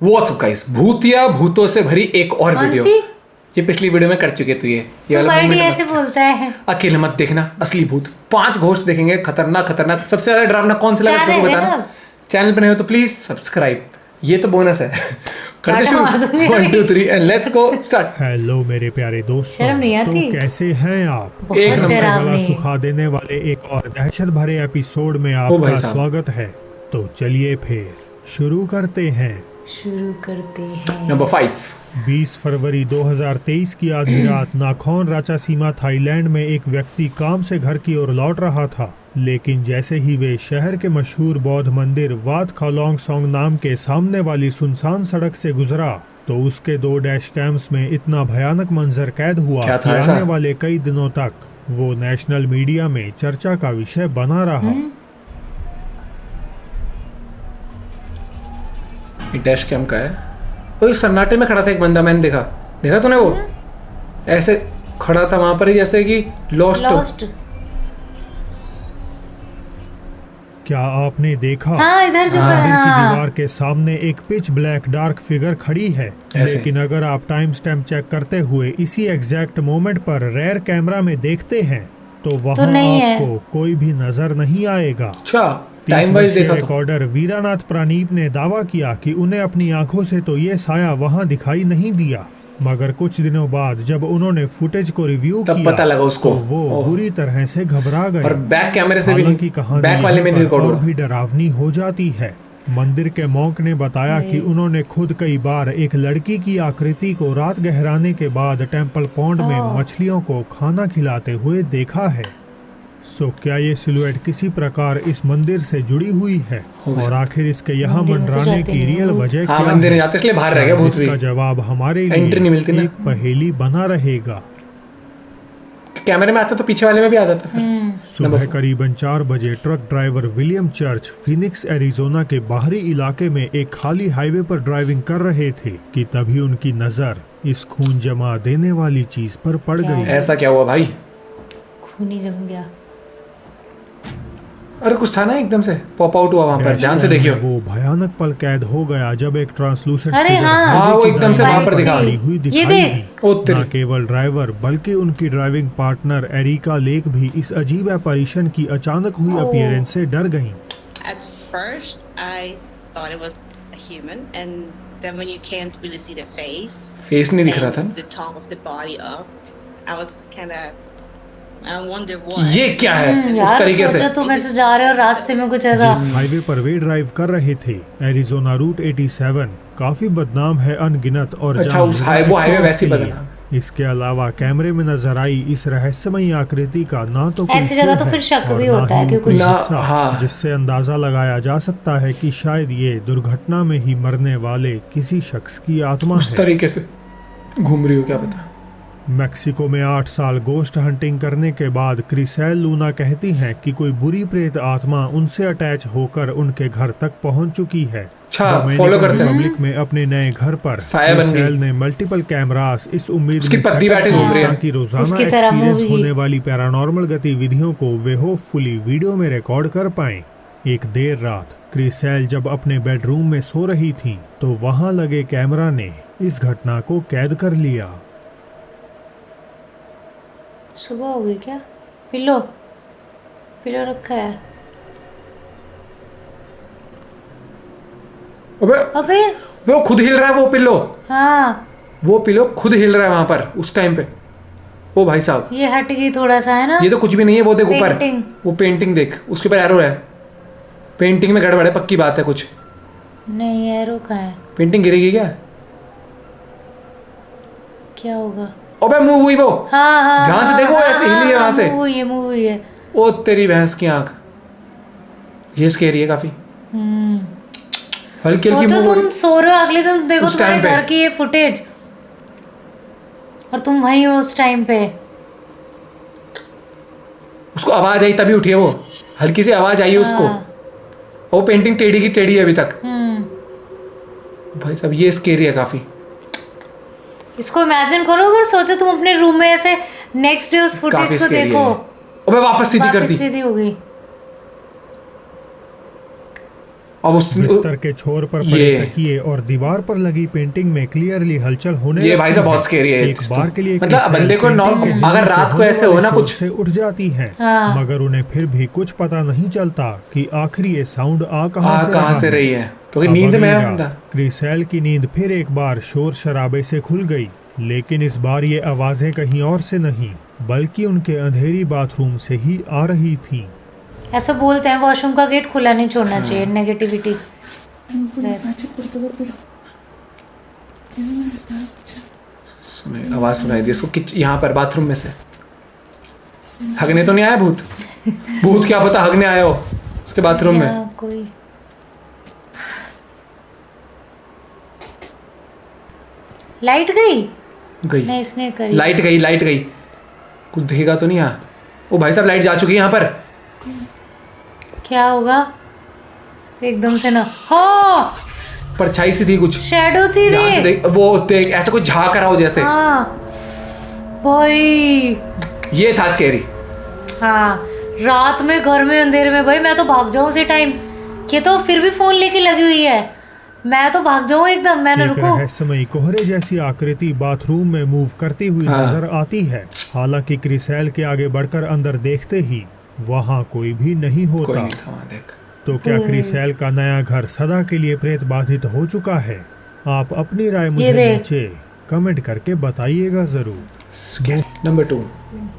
WhatsApp guys, भूतिया भूतों से भरी एक और कौन वीडियो। सी? ये पिछली वीडियो में कर चुके तू ये वाला वर्ड moment ऐसे बोलता है। अकेले मत देखना, असली भूत। 5 घोस्ट देखेंगे, खतरनाक खतरनाक। सबसे ज्यादा डरावना कौन सा लगा तुमको बताना। चैनल पे नहीं हो तो प्लीज सब्सक्राइब, ये तो बोनस है। करते शुरू 1 2 3 and let's go start. Hello मेरे प्यारे दोस्तों, शर्म नहीं आती? तो कैसे हैं आप? बहुत एक नंबर। गला डरावनी। सुखा देने वाले एक और दहशत भरे एपिसोड में ओ भाई आपका साहब। स्वागत है। तो चलिए फिर शुरू करते हैं। शुरू करते हैं। नंबर 5। 20 फरवरी 2023 की आधी रात नाखौन राचासीमा थाईलैंड में एक व्यक्ति काम से घर की ओर लौट रहा था, लेकिन जैसे ही वे शहर के मशहूर बौद्ध मंदिर वात खालोंग सोंग नाम के सामने वाली सुनसान सड़क से गुजरा तो उसके 2 डैश कैम्स में इतना भयानक मंजर कैद हुआ क्या था कि ऐसा? आने वाले कई दिनों तक वो नेशनल मीडिया में चर्चा का विषय बना रहा। ये डैश कैम का है। तो इस सन्नाटे में खड़ा था एक बंदा, मैंने देखा तूने वो ऐसे खड़ा था वहां पर ही जैसे कि लॉस्ट। क्या आपने देखा? हाँ, इधर जो खड़ा मंदिर की हाँ। दीवार के सामने एक पिच ब्लैक डार्क फिगर खड़ी है, ऐसे। लेकिन अगर आप टाइम स्टैम्प चेक करते हुए इसी एग्जैक्ट मोमेंट पर रेयर कैमरा में देखते हैं तो वहां नहीं है। आपको कोई भी नजर नहीं आएगा। अच्छा, 30 टाइम वाइज वर्षीय देखा तो रिकॉर्डर वीरानाथ प्रानीप ने दावा किया कि उन्हें अपनी आंखों से तो ये साया वहां दिखाई नहीं दिया, मगर कुछ दिनों बाद जब उन्होंने फुटेज को रिव्यू तब किया पता लगा उसको। तो वो ओह। बुरी तरह से घबरा गए। और बैक कैमरे से भी हालांकि नहीं, कहानी बैक वाले में यहीं नहीं पर रिकॉर्ड और हुआ। भी डरावनी हो जाती है। मंदिर के मॉन्क ने बताया कि उन्होंने खुद कई बार एक लड़की की आकृति को रात गहराने के बाद टेम्पल पॉन्ड में मछलियों को खाना खिलाते हुए देखा है। सो क्या ये सिलुएट किसी प्रकार इस मंदिर से जुड़ी हुई है? और आखिर इसके यहाँ मंदिर में तो मंडराने जाते की नहीं रियल लोग। वजह हाँ, क्या मंदिर है? में जाते इसलिए बाहर रह गया शायद भूत भी। इसका जवाब हमारे एंट्री नहीं मिलती लिए ना। एक पहेली बना रहेगा। कैमरे में आता तो पीछे वाले में भी आ जाता फिर। सुबह नंबर करीबन 4 बजे truck driver William church Phoenix Arizona के बाहरी इलाके में एक खाली हाईवे पर ड्राइविंग कर रहे थे कि तभी उनकी नजर इस खून जमा देने वाली चीज पर पड़ क्या? गई। ऐसा क्या हुआ भाई? खूनी जम गया। अरे कुछ था ना, एकदम से पॉप आउट हुआ वहां पर। ध्यान से देखियो। वो भयानक पल कैद हो गया जब एक ट्रांसलूसेंट अरे फिगर हाँ। हाईवे हाँ, वो की एकदम से दाईं वहां पर तरफ दिखा। खड़ी हुई ये दिखाई देख। दी। ओ तेरी। न केवल ड्राइवर बल्कि उनकी ड्राइविंग पार्टनर एरिका लेक भी इस अजीब अपैरिशन की अचानक हुई ओह। अपीयरेंस से डर गईं। At first, I thought it was a human, and then when you can't really see the face, face नहीं दिख रहा था and ना। the top of the body up, I was kind of, I wonder what. ये क्या है? उस यार तरीके से सोचा तुम ऐसे जा रहे हो रास्ते में कुछ ऐसा। जिस हाईवे पर वे ड्राइव कर रहे थे, एरिजोना रूट 87 काफी बदनाम है अनगिनत और अच्छा, उस वो हाईवे वैसे ही के लिए। बदनाम। इसके अलावा कैमरे में नजर आई इस रहस्यमयी आकृति का ना तो कोई ऐसी जगह सिर तो है फिर शक और भी ना होता ही है कि कोई कुछ- ना, हिस्सा, हाँ। जिससे अंदाजा लगाया जा सकता है कि शायद ये दुर्घटना में ही मरने वाले किसी शख्स की आत्मा उस है। तरीके से घूम रही हो, क्या पता। मेक्सिको में 8 साल गोश्त हंटिंग करने के बाद क्रिसेल लूना कहती हैं कि कोई बुरी प्रेत आत्मा उनसे अटैच होकर उनके घर तक पहुंच चुकी है। अच्छा, डोमिनिकन follow करते हैं। रिपब्लिक में अपने नए घर पर साया बन गई। क्रिसेल ने मल्टीपल कैमरास इस उम्मीद उसकी में पत्नी सेटअप बैठे किए घूम रही है। ताकि रोजाना उसकी तरह एक्सपीरियंस movie। होने वाली पैरानॉर्मल गतिविधियों को वे होपफुली वीडियो में रिकॉर्ड कर पाएं। एक देर रात क्रिसेल जब अपने बेडरूम में सो रही थीं, तो वहां लगे कैमरा ने इस घटना को कैद कर लिया। सुबह हो गई क्या? पिलो पिलो रखा है। अबे अबे वो खुद हिल रहा है, वो पिल्लो। हाँ, वो पिल्लो खुद हिल रहा है वहां पर उस टाइम पे। ओ भाई साहब, ये हट गई थोड़ा सा है ना। ये तो कुछ भी नहीं है। वो देख ऊपर, Painting। वो पेंटिंग देख, उसके ऊपर एरो है। पेंटिंग में गड़बड़ है, पक्की बात है कुछ। नहीं, एरो का है। पेंटिंग गिरेगी क्या? क्या होगा? अबे मूव हुई वो। हाँ हाँ ध्यान से देखो, ऐसे हिली है वहां से। मूव हुई है। ओ तेरी भैंस की आंख, ये स्केरी है काफी। हल्की हल्की सोचो मूव हो तुम रही। सो रहे हो, अगले दिन देखो उस तुम्हारे time पे। घर की ये फुटेज और तुम वहीं हो उस टाइम पे। उसको आवाज आई तभी उठी है वो। हल्की सी आवाज आई है उसको। हाँ। वो पेंटिंग टेढ़ी की टेढ़ी है अभी तक। भाई साहब, ये स्केरी है काफी। इसको इमेजिन करो, अगर सोचो तुम अपने रूम में ऐसे नेक्स्ट डे उस काफी फुटेज को स्केरी देखो। है। अबे वापस सीधी कर वापस दी। सीधी हो गई। अब उस बिस्तर के छोर पर पड़े तकिए और दीवार पर लगी पेंटिंग में क्लियरली हलचल होने ये भाई साहब बहुत स्केरी है। एक बार के लिए मतलब बंदे को अगर रात को ऐसे हो ना कुछ से उठ जाती हैं, मगर उन्हें फिर भी कुछ पता नहीं चलता कि आखिर ये साउंड कहां से रही है, क्योंकि नींद में है बंदा। क्रिसेल की नींद फिर एक बार शोर शराबे से खुल गई, लेकिन इस बार ये आवाजें कहीं और से नहीं बल्कि उनके अंधेरी बाथरूम से ही आ रही थीं। ऐसा बोलते हैं वॉशरूम का गेट खुला नहीं छोड़ना चाहिए, नेगेटिविटी। आवाज सुनाई दी इसको यहाँ पर बाथरूम में से। हगने तो नहीं आया भूत? भूत क्या पता हगने आया हो उसके बाथरूम में। कोई लाइट गई नहीं, इसने करी। लाइट गई कुछ दिखेगा तो नहीं यहाँ? ओ भाई साहब लाइट जा चुकी है यहाँ पर। क्या होगा एकदम से ना? हाँ परछाई सी थी, कुछ शैडो थी रे। वो देख ऐसा कुछ झाँक रहा हो जैसे। हाँ भाई ये था स्कैरी। हाँ रात में घर में अंधेरे में भाई मैं तो भाग जाऊँ उसी टाइम। ये तो फिर भी फोन लेके लगी हुई है, मैं तो भाग जाऊँ एकदम। मैंने रुको। रहस्यमयी कोहरे जैसी आकृति बाथरूम में मूव करती हुई नजर आती है। हालांकि क्रिसेल के आगे बढ़कर अंदर देखते ही वहाँ कोई भी नहीं होता। कोई नहीं था वहाँ, देख। तो क्या क्रिसेल का नया घर सदा के लिए प्रेत बाधित हो चुका है? आप अपनी राय मुझे नीचे कमेंट करके बताइएगा जरूर। नंबर 2,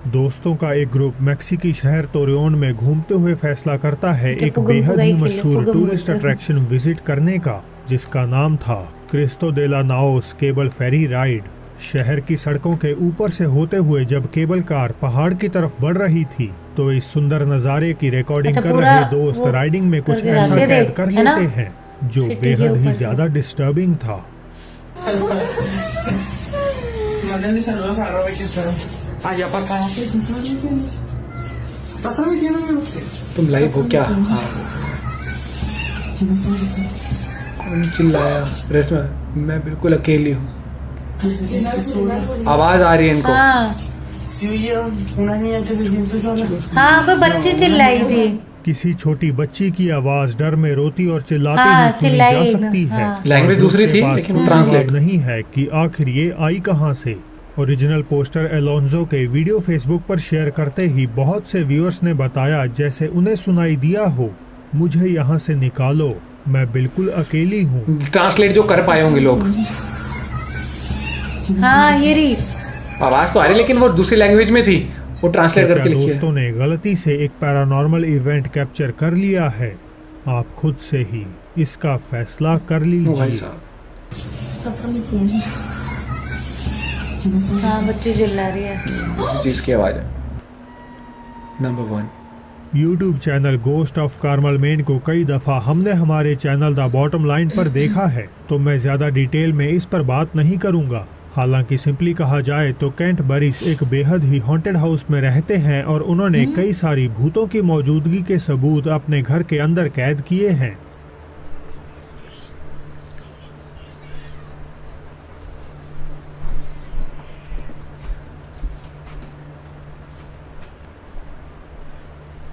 दोस्तों का एक ग्रुप मेक्सिकी शहर तोरेओन में घूमते हुए फैसला करता है एक बेहद ही मशहूर टूरिस्ट अट्रैक्शन विजिट करने का, जिसका नाम था क्रिस्टो दे ला नाओस केबल फेरी राइड। शहर की सड़कों के ऊपर से होते हुए जब केबल कार पहाड़ की तरफ बढ़ रही थी तो इस सुंदर नज़ारे की रिकॉर्डिंग कर रहे दोस्त राइडिंग में कुछ ऐसा कैद कर लेते हैं जो बेहद ही ज्यादा डिस्टर्बिंग था। तुम लाइव हो क्या? कौन चिल्लाया? रेशमा मैं बिल्कुल अकेली हूँ। आवाज आ रही है इनको। हाँ कोई बच्ची चिल्लाई थी। किसी छोटी बच्ची की आवाज डर में रोती और चिल्लाती हुई सुनी जा सकती है। लैंग्वेज दूसरी थी लेकिन ट्रांसलेट नहीं है कि आखिर ये आई कहां से। ओरिजिनल पोस्टर एलोन्जो के वीडियो फेसबुक पर शेयर करते ही बहुत से व्यूअर्स ने बताया जैसे उन्हें सुनाई दिया हो, मुझे यहाँ से निकालो, मैं बिल्कुल अकेली हूँ। ट्रांसलेट जो कर पाए होंगे लोग। हाँ ये रही आवाज तो आ रही लेकिन वो दूसरी लैंग्वेज में थी, वो ट्रांसलेट करके लिखी है। दोस्तों ने गलती से एक पैरानॉर्मल इवेंट कैप्चर कर लिया है, आप खुद से ही इसका फैसला कर लीजिए। हाँ बच्ची चिल्ला रही है। चीज की आवाज है। Number 1 YouTube channel ghost of Carmel main को कई दफा हमने हमारे चैनल द बॉटम लाइन पर देखा है, तो मैं ज्यादा डिटेल में इस पर बात नहीं करूंगा। हालांकि सिंपली कहा जाए तो केंट बरिस एक बेहद ही हॉन्टेड हाउस में रहते हैं और उन्होंने कई सारी भूतों की मौजूदगी के सबूत अपने घर के अंदर कैद किए हैं।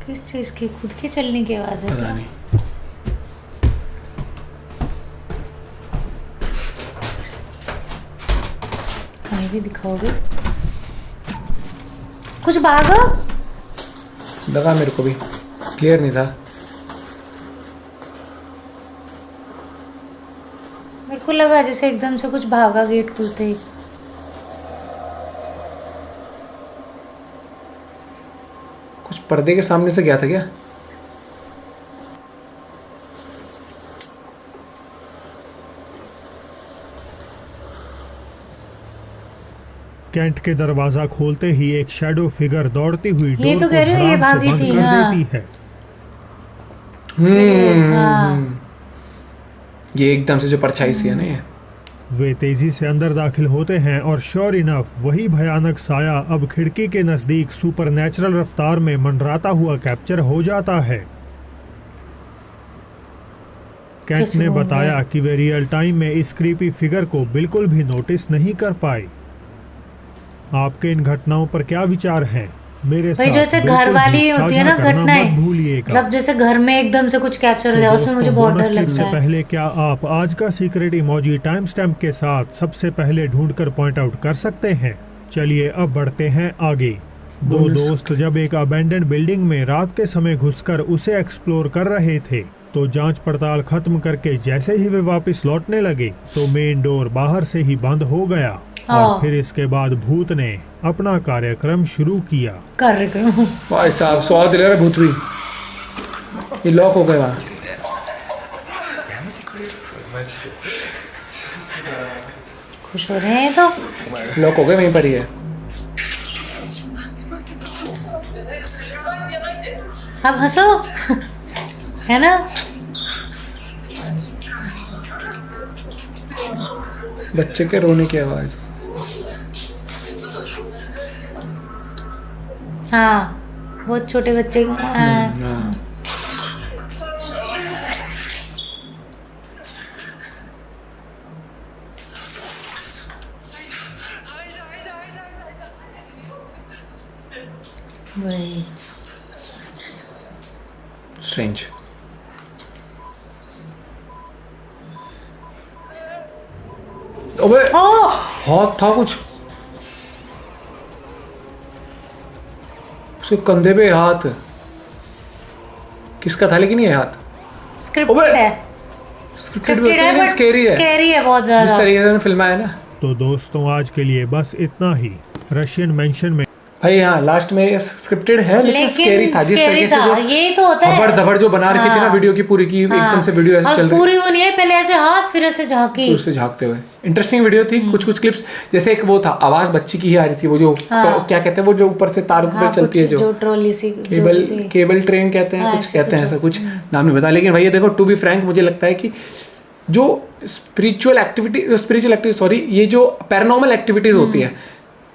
किस चीज की? खुद के चलने की आवाज है क्या? नहीं। हमें भी दिखाओगे? कुछ भागा? लगा मेरे को भी, क्लियर नहीं था। मेरे को लगा जैसे एकदम से कुछ भागा गेट खुलते ही। कुछ पर्दे के सामने से गया था क्या? केंट के दरवाजा खोलते ही एक शैडो फिगर दौड़ती हुई ये डोर तो कह रही हूँ, ये को धड़ाम से भागी बंद थी, कर हाँ। देती है। ये एकदम से जो परछाई सी है ना, ये वे तेजी से अंदर दाखिल होते हैं और श्योर इनफ वही भयानक साया अब खिड़की के नजदीक सुपरनैचुरल रफ्तार में मंडराता हुआ कैप्चर हो जाता है। केंट ने बताया कि वे रियल टाइम में इस क्रीपी फिगर को बिल्कुल भी नोटिस नहीं कर पाए। आपके इन घटनाओं पर क्या विचार हैं? मेरे भाई जैसे साथ घर बिल्कुल वाली भी होती है ना साझा करना घटनाएं, मत भूलिएगा। मतलब जैसे घर में एकदम से कुछ कैप्चर हो जाए, उसमें मुझे बहुत डर बोनस टिप लगता से है। पहले क्या आप आज का सीक्रेट इमोजी टाइम स्टैम्प के साथ सबसे पहले ढूंढकर पॉइंट आउट कर सकते हैं? चलिए अब बढ़ते हैं आगे। दो बोनस दोस्त जब एक अबेंडेंड बिल्डिंग में रात के समय घुसकर उसे एक्सप्लोर कर रहे थे तो जांच पड़ताल खत्म करके जैसे ही वे वापस लौटने लगे तो मेन डोर बाहर से ही बंद हो गया हाँ। और फिर इसके बाद भूत ने अपना कार्यक्रम शुरू किया। कार्यक्रम। भाई साहब स्वाद ले रहा भूत भी। ये लॉक हो गया। खुश हो रहे हैं तो। लॉक हो गए, वहीं पर ही है। अब हंसो है ना। बच्चे के रोने की आवाज। हाँ बहुत छोटे बच्चे हाँ। वही। स्ट्रेंज। अबे ओह हाथ था कुछ, उसके कंधे पे हाथ। किसका था लेकिन ये हाथ? स्क्रिप्टेड ओबे! है। स्क्रिप्टेड है बट स्कैरी है, स्कैरी है बहुत जिस ज्यादा। तरीके से फिल्म है ना। तो दोस्तों आज के लिए बस इतना ही। रशियन मेंशन में भाई हाँ लास्ट में स्क्रिप्टेड है लेकिन स्कैरी था। जिस scary तरीके से था। जो यही तो होता है। खबर धबर जो बना रखी थी ना हाँ। वीडियो की पूरी की, एकदम से वीडियो ऐसे और चल रही पूरी वो नहीं है, पहले ऐसे हाथ फिर ऐसे झांकी। थी उससे झांकते हुए। इंटरेस्टिंग वीडियो थी। कुछ कुछ क्लिप्स जैसे एक वो था, आवाज बच्ची की ही आ रही थी, वो जो क्या कहते हैं वो जो ऊपर से तार के ऊपर चलती है, जो ट्रॉली सी केबल ट्रेन कहते हैं, कुछ कहते हैं ऐसा कुछ नाम नहीं पता। लेकिन भैया देखो टू बी फ्रैंक मुझे लगता है कि जो स्पिरिचुअल एक्टिविटी सॉरी, ये जो पैरानॉर्मल एक्टिविटीज होती है,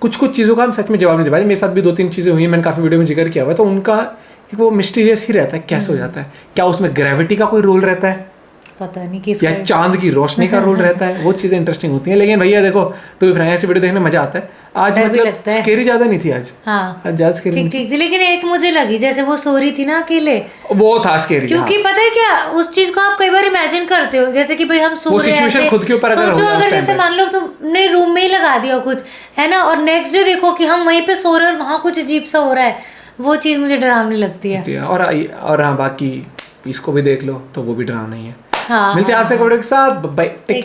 कुछ कुछ चीज़ों का हम सच में जवाब नहीं दे पाए। मेरे साथ भी 2-3 चीज़ें हुई हैं, मैंने काफ़ी वीडियो में जिक्र किया हुआ है। तो उनका एक वो मिस्टीरियस ही रहता है, कैसे हो जाता है, क्या उसमें ग्रेविटी का कोई रोल रहता है पता नहीं किस या चांद की रोशनी का रोल रहता है, वो चीज़ें इंटरेस्टिंग होती हैं। लेकिन भैया देखो टू बी फ्रैंक ऐसी वीडियो देखने में मजा आता है। आज डर भी मतलब लगता है। स्केरी ज़्यादा नहीं थी आज। हाँ आज ज़्यादा स्केरी ठीक ठीक थी, लेकिन एक मुझे लगी जैसे वो सो रही थी ना अकेले, वो था स्केरी। क्योंकि पता है क्या, उस चीज को आप कई बार इमेजिन करते हो, जैसे कि भाई हम सो वो रहे हैं सिचुएशन ऐसे। खुद के ऊपर अगर हो सोचो जाए उस अगर टाइम जैसे पे। मान लो तुमने रूम में ही लगा दिया कुछ है ना, और नेक्स्ट डे देखो कि हम वहीं पे सो रहे हैं और वहां कुछ अजीब सा हो रहा है, वो चीज मुझे डरावनी लगती है। और हाँ बाकी इसको भी देख लो तो वो भी डरावना ही है। हाँ मिलते हैं आपसे एक वीडियो के साथ। Bye, take care.